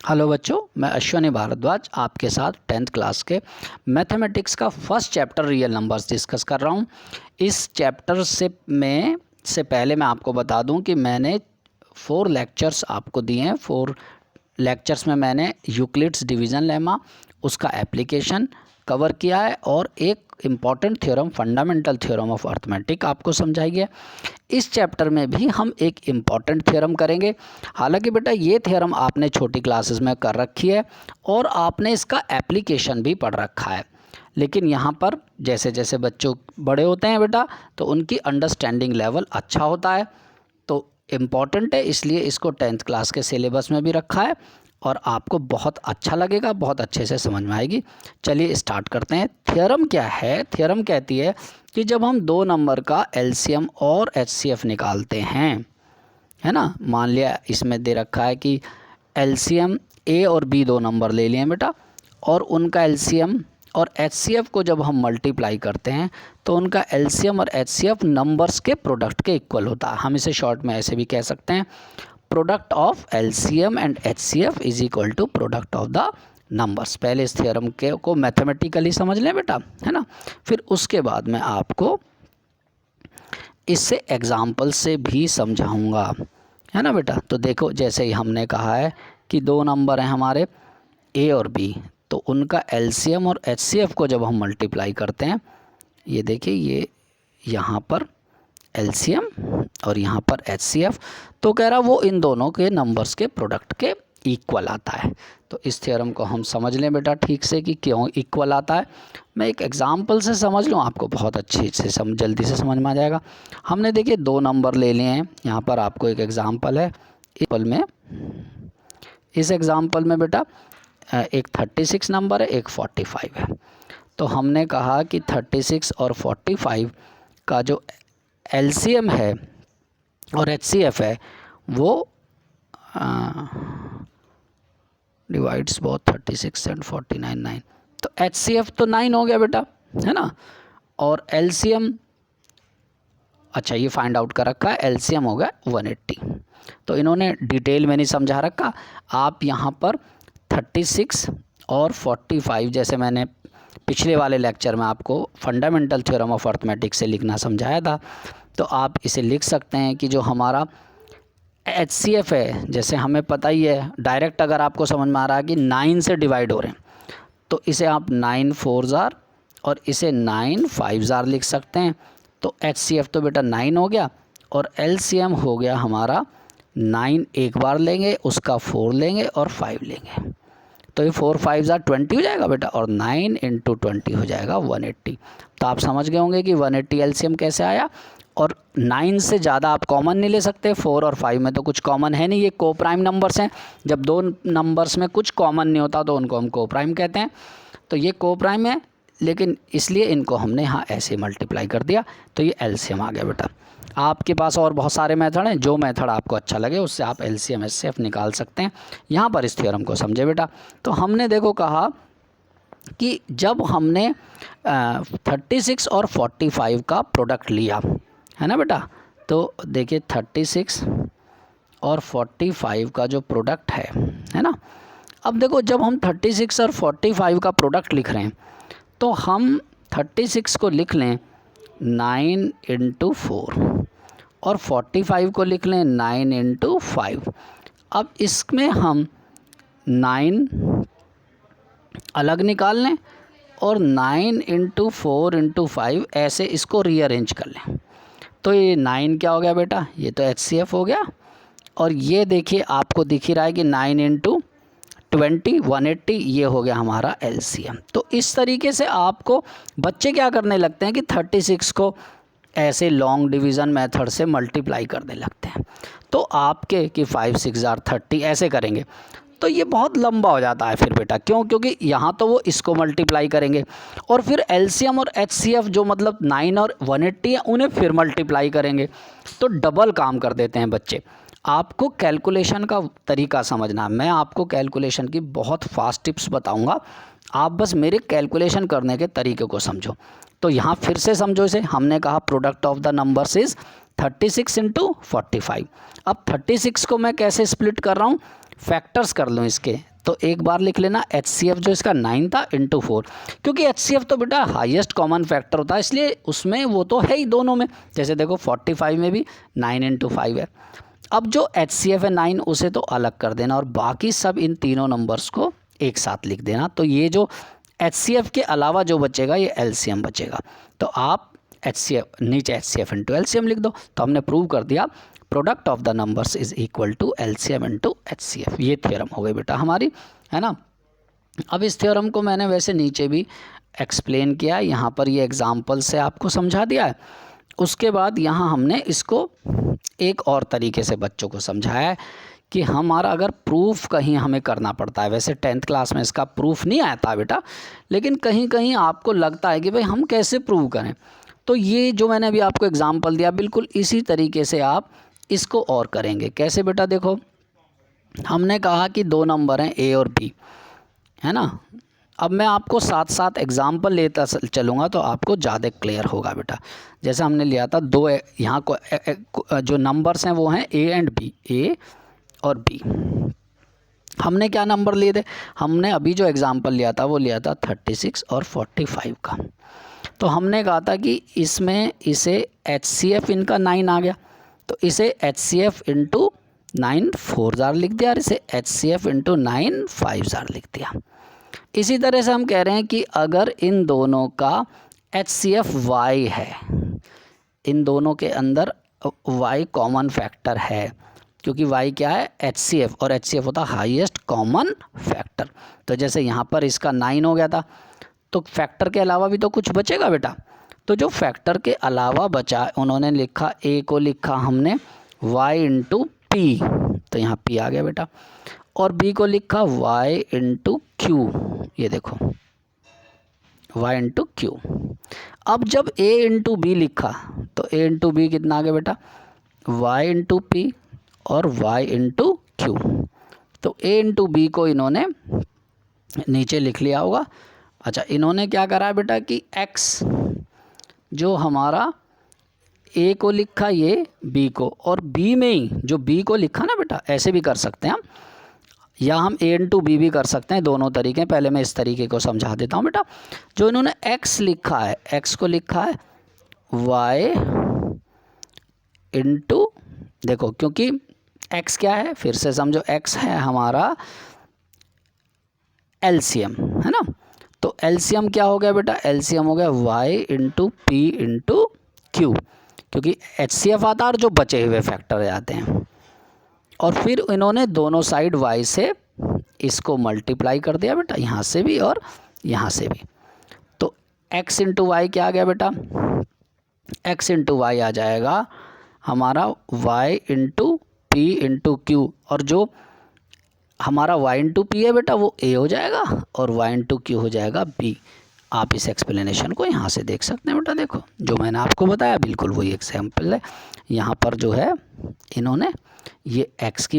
Hello बच्चों, मैं अश्विनी भारद्वाज आपके साथ 10th क्लास के मैथमेटिक्स का first chapter real numbers discuss कर रहा हूँ। इस चैप्टर से पहले मैं आपको बता दूं कि मैंने 4 लेक्चर्स आपको दिए हैं। 4 लेक्चर्स में मैंने यूक्लिड्स डिवीज़न लेमा उसका एप्लीकेशन कवर किया है और एक important theorem fundamental theorem of arithmetic आपको समझाई है। इस चैप्टर में भी हम एक इम्पॉर्टेंट थ्योरम करेंगे। हालांकि बेटा ये थ्योरम आपने छोटी क्लासेस में कर रखी है और आपने इसका एप्लीकेशन भी पढ़ रखा है, लेकिन यहाँ पर जैसे जैसे बच्चों बड़े होते हैं बेटा तो उनकी अंडरस्टैंडिंग लेवल अच्छा होता है, तो इम्पॉर्टेंट है, इसलिए इसको 10th क्लास के सिलेबस में भी रखा है और आपको बहुत अच्छा लगेगा, बहुत अच्छे से समझ में आएगी। चलिए स्टार्ट करते हैं। थ्योरम क्या है? थ्योरम कहती है कि जब हम 2 नंबर का एलसीएम और एचसीएफ निकालते हैं, है ना, मान लिया इसमें दे रखा है कि एलसीएम ए और बी 2 नंबर ले लिए बेटा, और उनका एलसीएम और एचसीएफ को जब हम मल्टीप्लाई करते हैं तो उनका एलसीएम और एचसीएफ नंबर्स के प्रोडक्ट के इक्वल होता है। हम इसे शॉर्ट में ऐसे भी कह सकते हैं, product of LCM and HCF is equal to product of the numbers. पहले इस थ्योरम को मैथमेटिकली समझ लें बेटा, है ना, फिर उसके बाद मैं आपको इससे एग्जाम्पल से भी समझाऊंगा, है ना बेटा। तो देखो, जैसे ही हमने कहा है कि 2 नंबर हैं हमारे ए और बी, तो उनका एलसीएम और एचसीएफ को जब हम मल्टीप्लाई करते हैं, ये देखिए, ये यहाँ पर एलसीएम और यहाँ पर एचसीएफ, तो कह रहा वो इन दोनों के नंबर्स के प्रोडक्ट के इक्वल आता है। तो इस थ्योरम को हम समझ लें बेटा ठीक से कि क्यों इक्वल आता है। मैं एक एग्जांपल से समझ लूँ, आपको बहुत अच्छे से जल्दी से समझ में आ जाएगा। हमने देखिए 2 नंबर ले लिए हैं, यहाँ पर आपको एक एग्जांपल है। इस एग्जांपल में बेटा एक 36 नंबर है, एक 45 है। तो हमने कहा कि 36 और 45 का जो एलसीएम है और एचसीएफ है वो डिवाइड्स बोथ 36 एंड 49 9, तो एचसीएफ तो 9 हो गया बेटा, है ना, और एलसीएम, अच्छा ये फाइंड आउट कर रखा है, एलसीएम हो गया 180। तो इन्होंने डिटेल में नहीं समझा रखा। आप यहाँ पर 36 और 45, जैसे मैंने पिछले वाले लेक्चर में आपको फंडामेंटल थ्योरम ऑफ अर्थमेटिक्स से लिखना समझाया था, तो आप इसे लिख सकते हैं कि जो हमारा एचसीएफ है, जैसे हमें पता ही है डायरेक्ट, अगर आपको समझ में आ रहा है कि 9 से डिवाइड हो रहे हैं, तो इसे आप 9 4 जार और इसे 9 5 जार लिख सकते हैं। तो एचसीएफ तो बेटा 9 हो गया और एलसीएम हो गया हमारा 9 एक बार लेंगे, उसका 4 लेंगे और 5 लेंगे, तो ये 4 5 जार 20 हो जाएगा बेटा, और 9 इंटू 20 हो जाएगा 180। तो आप समझ गए होंगे कि 180 एलसीएम कैसे आया। और 9 से ज़्यादा आप कॉमन नहीं ले सकते, 4 और 5 में तो कुछ कॉमन है नहीं, ये को प्राइम नंबर्स हैं। जब 2 नंबर्स में कुछ कॉमन नहीं होता तो उनको हम को प्राइम कहते हैं। तो ये को प्राइम है, लेकिन इसलिए इनको हमने यहाँ ऐसे मल्टीप्लाई कर दिया, तो ये एलसीएम आ गया बेटा। आपके पास और बहुत सारे मेथड हैं, जो मेथड आपको अच्छा लगे उससे आप एलसीएम एचसीएफ निकाल सकते हैं। यहाँ पर इस थ्योरम को समझे बेटा। तो हमने देखो कहा कि जब हमने 36 और 45 का प्रोडक्ट लिया, है ना बेटा, तो देखिए 36 और 45 का जो प्रोडक्ट है ना। अब देखो, जब हम 36 और 45 का प्रोडक्ट लिख रहे हैं तो हम 36 को लिख लें 9 इंटू 4 और 45 को लिख लें 9 इंटू 5। अब इसमें हम 9 अलग निकाल लें और 9 इंटू 4 इंटू 5 ऐसे इसको रीअरेंज कर लें, तो ये 9 क्या हो गया बेटा, ये तो एचसीएफ हो गया। और ये देखिए आपको दिख ही रहा है कि 9 इंटू 20 180, ये हो गया हमारा एलसीएम। तो इस तरीके से आपको बच्चे क्या करने लगते हैं कि 36 को ऐसे लॉन्ग डिवीज़न मेथड से मल्टीप्लाई करने लगते हैं। तो आपके कि 5 6 जार 30 ऐसे करेंगे तो ये बहुत लंबा हो जाता है फिर बेटा। क्यों? क्योंकि यहाँ तो वो इसको मल्टीप्लाई करेंगे और फिर एलसीएम और एचसीएफ जो मतलब 9 और 180 है उन्हें फिर मल्टीप्लाई करेंगे, तो डबल काम कर देते हैं बच्चे। आपको कैलकुलेशन का तरीका समझना, मैं आपको कैलकुलेशन की बहुत फास्ट टिप्स बताऊंगा, आप बस मेरे कैलकुलेशन करने के तरीके को समझो। तो यहाँ फिर से समझो इसे, हमने कहा product of the numbers is 36 into 45। अब 36 को मैं कैसे स्प्लिट कर रहा हूँ, फैक्टर्स कर लूँ इसके, तो एक बार लिख लेना HCF जो इसका 9 था इंटू 4, क्योंकि HCF तो बेटा हाईएस्ट कॉमन फैक्टर होता है, इसलिए उसमें वो तो है ही दोनों में। जैसे देखो 45 में भी 9 इंटू 5 है। अब जो HCF है 9 उसे तो अलग कर देना और बाकी सब इन तीनों नंबर्स को एक साथ लिख देना। तो ये जो HCF के अलावा जो बचेगा ये LCM बचेगा। तो आप HCF नीचे HCF इंटू LCM लिख दो। तो हमने प्रूव कर दिया product of the numbers is equal to LCM into HCF। ये थ्योरम हो गई बेटा हमारी, है ना। अब इस थ्योरम को मैंने वैसे नीचे भी एक्सप्लेन किया है, यहाँ पर ये एग्जाम्पल से आपको समझा दिया है। उसके बाद यहाँ हमने इसको एक और तरीके से बच्चों को समझाया है कि हमारा अगर प्रूफ कहीं हमें करना पड़ता है, वैसे 10th क्लास में इसका प्रूफ नहीं आया था बेटा, लेकिन कहीं कहीं आपको लगता है कि भाई हम कैसे प्रूव करें, तो ये जो मैंने अभी आपको एग्जांपल दिया बिल्कुल इसी तरीके से आप इसको और करेंगे। कैसे बेटा, देखो हमने कहा कि दो नंबर हैं A और B, है ना। अब मैं आपको साथ साथ एग्जांपल लेता चलूँगा तो आपको ज़्यादा क्लियर होगा बेटा। जैसे हमने लिया था दो, यहाँ को जो नंबर्स हैं वो हैं A एंड B, A और B। हमने क्या नंबर लिए थे, हमने अभी जो एग्जांपल लिया था वो लिया था 36 और 45 का। तो हमने कहा था कि इसमें इसे HCF इनका 9 आ गया, तो इसे HCF इंटू 9 4 जार लिख दिया और इसे HCF इंटू 9 5 जार लिख दिया। इसी तरह से हम कह रहे हैं कि अगर इन दोनों का HCF Y है, इन दोनों के अंदर Y कॉमन फैक्टर है, क्योंकि Y क्या है HCF, और HCF होता है हाईएस्ट कॉमन फैक्टर। तो जैसे यहाँ पर इसका 9 हो गया था, तो फैक्टर के अलावा भी तो कुछ बचेगा बेटा। तो जो फैक्टर के अलावा बचा उन्होंने लिखा, A को लिखा हमने Y इंटू P, तो यहाँ P आ गया बेटा, और B को लिखा Y इंटू Q, ये देखो Y इंटू Q। अब जब A इंटू B लिखा तो A इंटू B कितना आ गया बेटा, Y इंटू P और Y इंटू Q। तो A इंटू B को इन्होंने नीचे लिख लिया होगा। अच्छा, इन्होंने क्या करा है बेटा कि X जो हमारा A को लिखा ये B को, और B में ही जो B को लिखा ना बेटा, ऐसे भी कर सकते हैं हम, या हम A इंटू B भी कर सकते हैं, दोनों तरीके। पहले मैं इस तरीके को समझा देता हूँ बेटा। जो इन्होंने X लिखा है, X को लिखा है Y इंटू, देखो क्योंकि X क्या है, फिर से समझो, X है हमारा LCM, है ना। तो LCM क्या हो गया बेटा, LCM हो गया Y into P into Q, क्योंकि HCF आता है और जो बचे हुए फैक्टर आते हैं। और फिर इन्होंने दोनों साइड Y से इसको मल्टीप्लाई कर दिया बेटा, यहाँ से भी और यहाँ से भी। तो X इंटू वाई क्या आ गया बेटा, X इंटू वाई आ जाएगा हमारा Y into P into Q, और जो हमारा Y इंटू P है बेटा वो A हो जाएगा और Y इंटू Q हो जाएगा B। आप इस एक्सप्लेनेशन को यहाँ से देख सकते हैं बेटा। देखो जो मैंने आपको बताया बिल्कुल वही एग्जाम्पल है। यहाँ पर जो है इन्होंने ये X की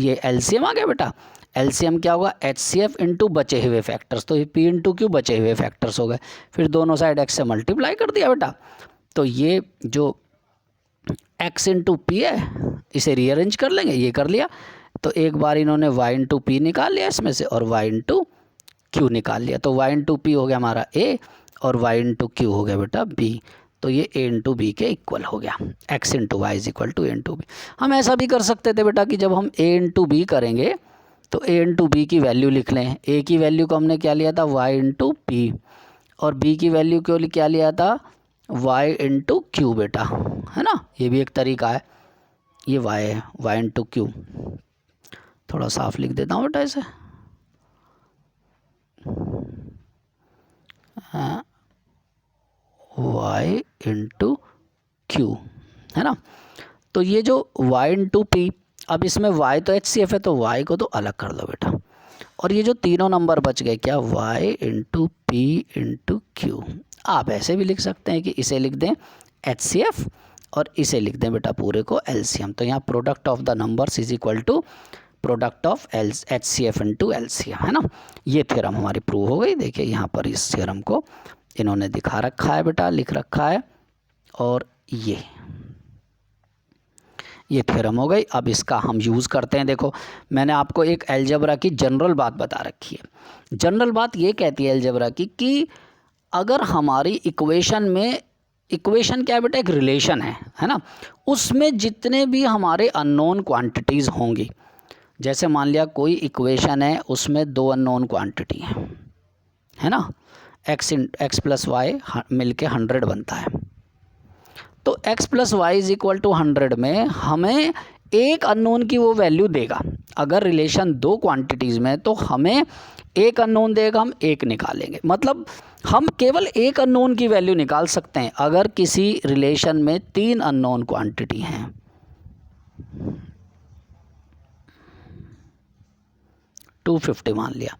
ये LCM आ गया बेटा। LCM क्या होगा, HCF इंटू बचे हुए फैक्टर्स, तो ये P इंटू Q बचे हुए फैक्टर्स हो गए, फिर दोनों साइड X से मल्टीप्लाई कर दिया बेटा। तो ये जो X इंटू P है इसे रीअरेंज कर लेंगे, ये कर लिया। तो एक बार इन्होंने Y इंटू P निकाल लिया इसमें से और Y इंटू Q निकाल लिया। तो Y इंटू P हो गया हमारा A और Y इंटू Q हो गया बेटा B। तो ये A इंटू B के इक्वल हो गया, X into y is equal to A into B। हम ऐसा भी कर सकते थे बेटा कि जब हम A इंटू B करेंगे तो A इंटू B की वैल्यू लिख लें। A की वैल्यू को हमने क्या लिया था, Y इंटू P, और B की वैल्यू को क्या लिया था, Y इंटू Q बेटा, है ना। ये भी एक तरीका है। ये Y है, Y इंटू Q, थोड़ा साफ लिख देता हूँ बेटा इसे, Y इंटू Q, है ना। तो ये जो Y इंटू P, अब इसमें Y तो HCF है तो Y को तो अलग कर दो बेटा, और ये जो तीनों नंबर बच गए क्या, Y into P into Q। आप ऐसे भी लिख सकते हैं कि इसे लिख दें HCF और इसे लिख दें बेटा पूरे को LCM। तो यहाँ product of the numbers is equal to product of HCF into LCM, है ना। ये थ्योरम हमारी प्रूव हो गई। देखिए यहाँ पर इस थ्योरम को इन्होंने दिखा रखा है बेटा, लिख रखा है। और ये थ्योरम हो गई। अब इसका हम यूज़ करते हैं। देखो मैंने आपको एक अलजेब्रा की जनरल बात बता रखी है। जनरल बात ये कहती है अलजेब्रा की कि अगर हमारी इक्वेशन में, इक्वेशन क्या है बेटा, एक रिलेशन है ना, उसमें जितने भी हमारे अननोन क्वांटिटीज़ होंगी, जैसे मान लिया कोई इक्वेशन है उसमें 2 अननोन क्वांटिटी है ना, x प्लस वाई मिलके 100 बनता है। तो x plus y is equal to 100 में हमें एक अननोन की वो वैल्यू देगा। अगर रिलेशन 2 क्वांटिटीज़ में तो हमें एक अननोन देगा, हम एक निकालेंगे। मतलब हम केवल एक अननोन की वैल्यू निकाल सकते हैं अगर किसी रिलेशन में 3 अननोन क्वांटिटी हैं। 250 मान लिया,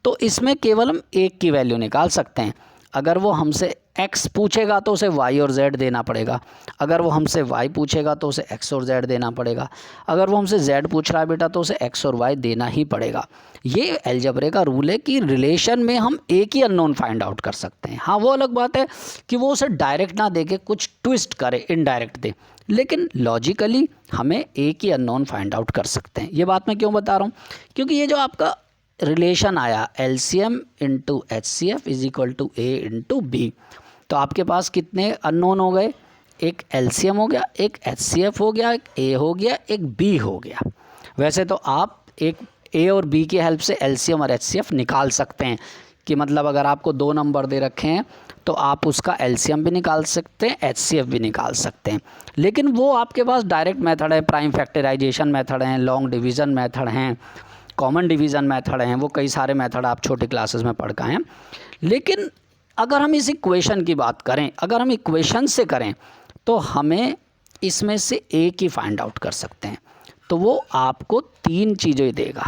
तो इसमें केवल हम एक की वैल्यू निकाल सकते हैं। अगर वो हमसे x पूछेगा तो उसे y और z देना पड़ेगा, अगर वो हमसे y पूछेगा तो उसे x और z देना पड़ेगा, अगर वो हमसे z पूछ रहा है बेटा तो उसे x और y देना ही पड़ेगा। ये अलजेब्रे का रूल है कि रिलेशन में हम एक ही अननोन फाइंड आउट कर सकते हैं। हाँ, वो अलग बात है कि वो उसे डायरेक्ट ना दे के कुछ ट्विस्ट करे, इनडायरेक्ट दे, लेकिन लॉजिकली हमें एक ही अननोन फाइंड आउट कर सकते हैं। ये बात मैं क्यों बता रहा हूँ, क्योंकि ये जो आपका रिलेशन आया LCM into HCF is equal to A into B, तो आपके पास कितने अननोन हो गए, एक LCM हो गया, एक HCF हो गया, एक A हो गया, एक B हो गया। वैसे तो आप एक A और B की हेल्प से LCM और HCF निकाल सकते हैं कि मतलब अगर आपको 2 नंबर दे रखे हैं तो आप उसका LCM भी निकाल सकते हैं, HCF भी निकाल सकते हैं, लेकिन वो आपके पास डायरेक्ट मेथड है, प्राइम फैक्टराइजेशन मेथड हैं, लॉन्ग डिवीज़न मेथड हैं, कॉमन डिवीज़न मेथड हैं, वो कई सारे मेथड आप छोटी क्लासेस में पढ़ गए हैं। लेकिन अगर हम इस इक्वेशन की बात करें, अगर हम इक्वेशन से करें तो हमें इसमें से एक ही फाइंड आउट कर सकते हैं। तो वो आपको 3 चीज़ें देगा,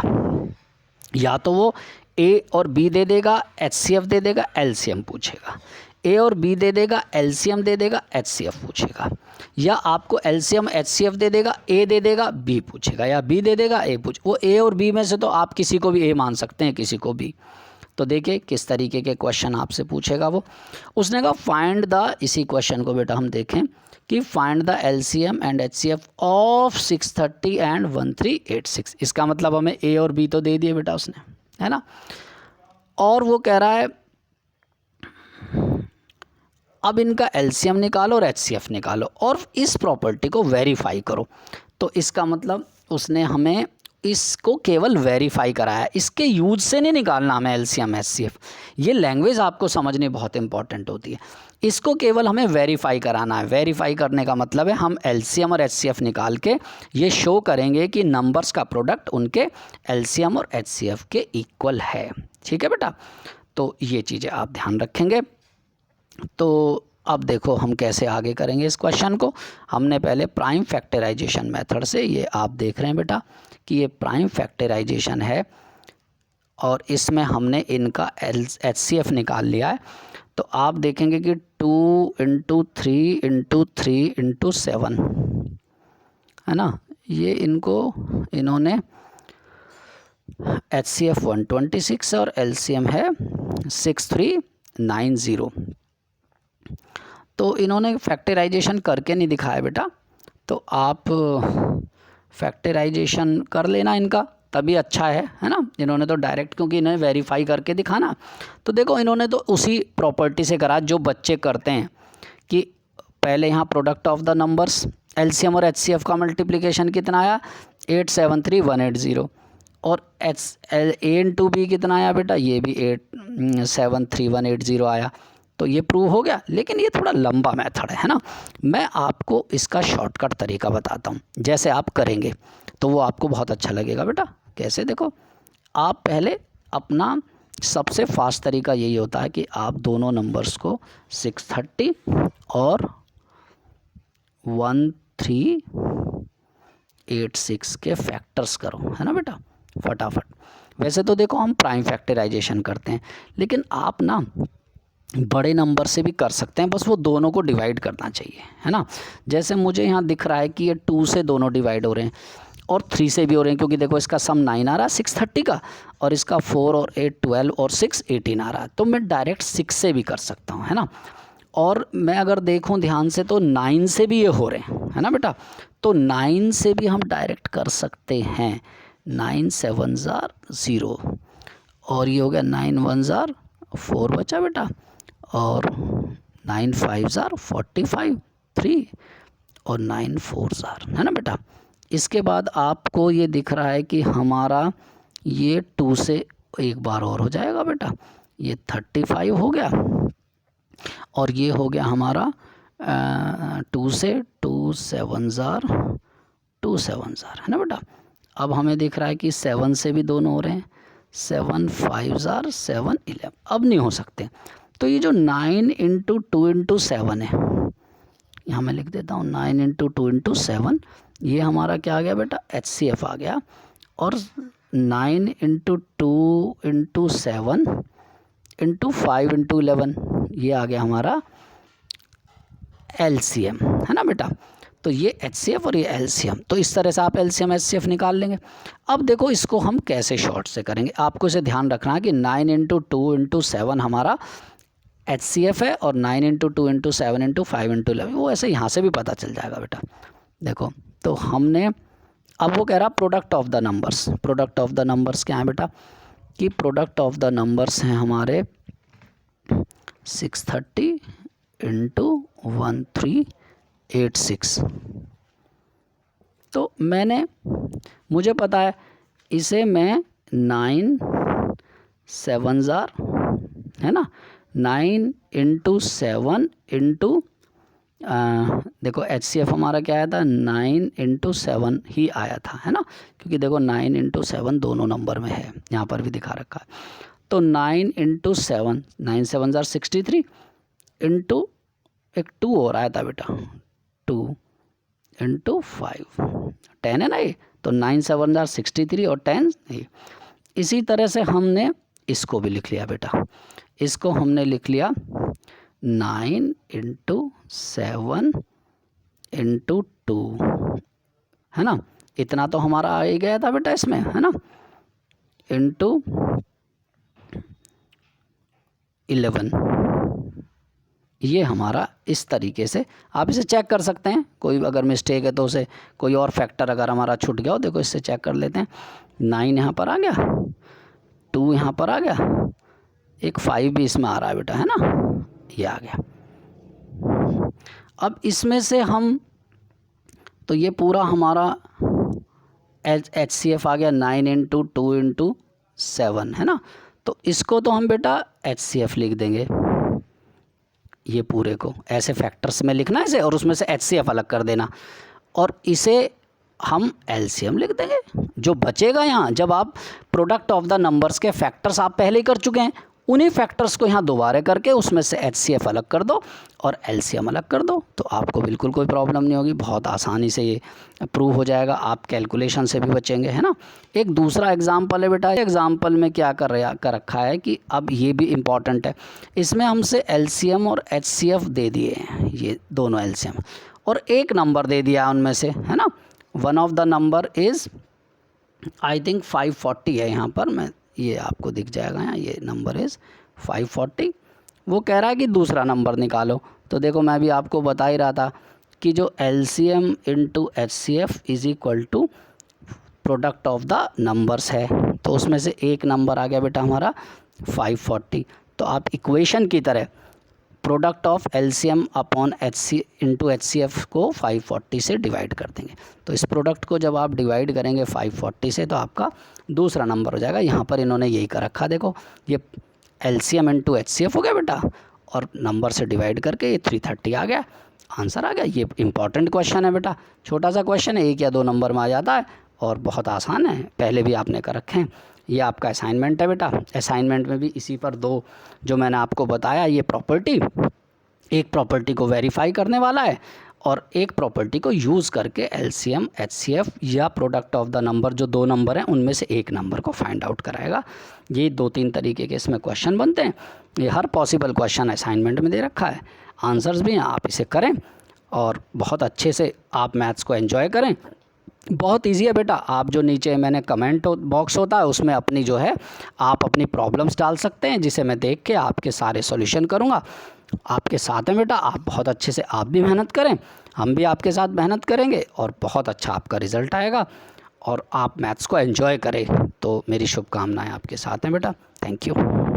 या तो वो A और B दे देगा, HCF दे देगा, LCM पूछेगा, A और B दे देगा, LCM दे देगा, HCF पूछेगा, या आपको LCM HCF दे देगा, A दे देगा, B पूछेगा, या B दे देगा, A पूछ, वो A और B में से तो आप किसी को भी A मान सकते हैं, किसी को भी। तो देखिए किस तरीके के क्वेश्चन आपसे पूछेगा वो। उसने कहा फाइंड द, इसी क्वेश्चन को बेटा हम देखें कि find the LCM and HCF of 630 and 1386। इसका मतलब हमें A और B तो दे दिए बेटा उसने, है ना, और वो कह रहा है अब इनका LCM निकालो और HCF निकालो और इस प्रॉपर्टी को वेरीफाई करो। तो इसका मतलब उसने हमें इसको केवल वेरीफाई कराया, इसके यूज से नहीं निकालना हमें LCM HCF। ये लैंग्वेज आपको समझनी बहुत इंपॉर्टेंट होती है। इसको केवल हमें वेरीफाई कराना है। वेरीफाई करने का मतलब है हम LCM और HCF निकाल के ये शो करेंगे कि नंबर्स का प्रोडक्ट उनके LCM और HCF के इक्वल है। ठीक है बेटा, तो ये चीज़ें आप ध्यान रखेंगे। तो अब देखो हम कैसे आगे करेंगे इस क्वेश्चन को। हमने पहले प्राइम फैक्टराइजेशन मेथड से, ये आप देख रहे हैं बेटा कि ये प्राइम फैक्टराइजेशन है और इसमें हमने इनका HCF निकाल लिया है। तो आप देखेंगे कि 2 इंटू 3 इंटू 3 इंटू 7 है ना, ये इन्होंने HCF 126 और LCM है 6390। तो इन्होंने फैक्टराइजेशन करके नहीं दिखाया बेटा, तो आप फैक्टराइजेशन कर लेना इनका, तभी अच्छा है ना। इन्होंने तो डायरेक्ट, क्योंकि इन्हें वेरीफाई करके दिखाना। तो देखो इन्होंने तो उसी प्रॉपर्टी से करा जो बच्चे करते हैं कि पहले यहाँ product of the numbers, LCM और HCF का मल्टीप्लिकेशन कितना आया 873180, और A इंटू B कितना आया बेटा, ये भी 873180 आया। तो ये प्रूव हो गया, लेकिन ये थोड़ा लंबा मेथड है ना। मैं आपको इसका शॉर्टकट तरीका बताता हूँ, जैसे आप करेंगे तो वो आपको बहुत अच्छा लगेगा बेटा। कैसे, देखो आप पहले अपना सबसे फास्ट तरीका यही होता है कि आप दोनों नंबर्स को 630 और 1386 के फैक्टर्स करो, है ना बेटा, फटाफट। वैसे तो देखो हम प्राइम फैक्टराइजेशन करते हैं, लेकिन आप ना बड़े नंबर से भी कर सकते हैं, बस वो दोनों को डिवाइड करना चाहिए, है ना। जैसे मुझे यहाँ दिख रहा है कि ये 2 से दोनों डिवाइड हो रहे हैं और 3 से भी हो रहे हैं, क्योंकि देखो इसका सम 9 आ रहा है 630 का, और इसका 4 और 8 12 और 6 18 आ रहा है। तो मैं डायरेक्ट 6 से भी कर सकता हूँ, है ना। और मैं अगर देखूँ ध्यान से तो 9 से भी ये हो रहे हैं, है ना बेटा। तो 9 से भी हम डायरेक्ट कर सकते हैं। 9 7 ज़ार 0 और ये हो गया 9 1 ज़ार 4 बचा बेटा, और 9 5 ज़ार 45 3 और 9 4 ज़ार, है ना बेटा। इसके बाद आपको ये दिख रहा है कि हमारा ये 2 से एक बार और हो जाएगा बेटा, ये 35 हो गया और ये हो गया हमारा 2 से 2 7 ज़ार 2 7 ज़ार, है ना बेटा। अब हमें दिख रहा है कि 7 से भी दोनों हो रहे हैं, 7 5 ज़ार 7 11, अब नहीं हो सकते। तो ये जो 9 इंटू 2 इंटू 7 है, यहाँ मैं लिख देता हूँ 9 इंटू 2 इंटू 7, ये हमारा क्या आ गया बेटा, HCF आ गया। और 9 इंटू 2 इंटू 7 इंटू 5 इंटू 11, ये आ गया हमारा LCM, है ना बेटा। तो ये HCF और ये LCM, तो इस तरह से आप LCM HCF निकाल लेंगे। अब देखो इसको हम कैसे शॉर्ट से करेंगे, आपको इसे ध्यान रखना है कि 9 इंटू 2 इंटू 7 हमारा HCF है और 9 इंटू 2 इंटू 7 इंटू 5 इंटू 11 वो ऐसे यहाँ से भी पता चल जाएगा बेटा। देखो तो हमने, अब वो कह रहा product of the numbers, product of the numbers क्या है बेटा, कि प्रोडक्ट ऑफ द नंबर्स हैं हमारे 630 इंटू 1386। तो मुझे पता है इसे मैं 9 7 ज़ार, है ना, 9 इंटू 7 इंटू देखो HCF हमारा क्या आया था, 9 इंटू 7 ही आया था, है ना, क्योंकि देखो 9 इंटू 7 दोनों नंबर में है, यहाँ पर भी दिखा रखा है। तो 9 इंटू 7, 9 7 ज़ार 63 इंटू एक 2 और आया था बेटा, 2 इंटू 5 10 है ना ये, तो 9 7 ज़ार 63 और 10 ये। इसी तरह से हमने इसको भी लिख लिया बेटा, इसको हमने लिख लिया 9 इंटू 7 इंटू 2, है ना, इतना तो हमारा आ ही गया था बेटा इसमें, है ना, इंटू 11। ये हमारा इस तरीके से आप इसे चेक कर सकते हैं, कोई अगर मिस्टेक है तो उसे कोई और फैक्टर अगर हमारा छूट गया हो, देखो इससे चेक कर लेते हैं। 9 यहाँ पर आ गया, 2 यहाँ पर आ गया, एक 5 भी इसमें आ रहा है बेटा, है ना, ये आ गया। अब इसमें से हम, तो ये पूरा हमारा HCF आ गया 9 इंटू 2 इंटू 7, है ना, तो इसको तो हम बेटा HCF लिख देंगे, ये पूरे को ऐसे फैक्टर्स में लिखना है इसे, और उसमें से HCF अलग कर देना, और इसे हम LCM लिख देंगे। जो बचेगा यहाँ, जब आप प्रोडक्ट ऑफ द नंबर्स के फैक्टर्स आप पहले ही कर चुके हैं, उन्हीं फैक्टर्स को यहाँ दोबारा करके उसमें से HCF अलग कर दो और LCM अलग कर दो, तो आपको बिल्कुल कोई प्रॉब्लम नहीं होगी, बहुत आसानी से ये प्रूव हो जाएगा, आप कैलकुलेशन से भी बचेंगे, है ना। एक दूसरा एग्जाम्पल है बेटा, एग्जाम्पल में क्या कर रखा है कि अब ये भी इम्पॉर्टेंट है, इसमें हमसे LCM और HCF दे दिए हैं, ये दोनों LCM, और एक नंबर दे दिया उनमें से, है ना। One of the number is I think 540 है यहाँ पर, मैं ये आपको दिख जाएगा यहाँ, ये नंबर इज़ 540। वो कह रहा है कि दूसरा नंबर निकालो, तो देखो मैं भी आपको बता ही रहा था कि जो LCM into HCF is equal to product of the numbers है, तो उसमें से एक नंबर आ गया बेटा हमारा 540, तो आप इक्वेशन की तरह product of LCM upon into HCF को 540 से डिवाइड कर देंगे। तो इस प्रोडक्ट को जब आप डिवाइड करेंगे 540 से, तो आपका दूसरा नंबर हो जाएगा। यहाँ पर इन्होंने यही कर रखा, देखो ये LCM इंटू HCF हो गया बेटा, और नंबर से डिवाइड करके ये 330 आ गया, आंसर आ गया। ये इंपॉर्टेंट क्वेश्चन है बेटा, छोटा सा क्वेश्चन है, 1 या 2 नंबर में आ जाता है और बहुत आसान है, पहले भी आपने कर रखे हैं। ये आपका असाइनमेंट है बेटा, असाइनमेंट में भी इसी पर 2 जो मैंने आपको बताया, ये प्रॉपर्टी, एक प्रॉपर्टी को वेरीफाई करने वाला है और एक प्रॉपर्टी को यूज़ करके LCM HCF या प्रोडक्ट ऑफ द नंबर, जो 2 नंबर हैं उनमें से एक नंबर को फाइंड आउट कराएगा। ये 2-3 तरीके के इसमें क्वेश्चन बनते हैं, ये हर पॉसिबल क्वेश्चन असाइनमेंट में दे रखा है, आंसर्स भी हैं, आप इसे करें और बहुत अच्छे से आप मैथ्स को एंजॉय करें। बहुत इजी है बेटा। आप जो नीचे मैंने कमेंट बॉक्स होता है उसमें अपनी जो है आप अपनी प्रॉब्लम्स डाल सकते हैं, जिसे मैं देख के आपके सारे सॉल्यूशन करूँगा। आपके साथ हैं बेटा, आप बहुत अच्छे से आप भी मेहनत करें, हम भी आपके साथ मेहनत करेंगे और बहुत अच्छा आपका रिज़ल्ट आएगा और आप मैथ्स को एंजॉय करें। तो मेरी शुभकामनाएं आपके साथ हैं बेटा। Thank you.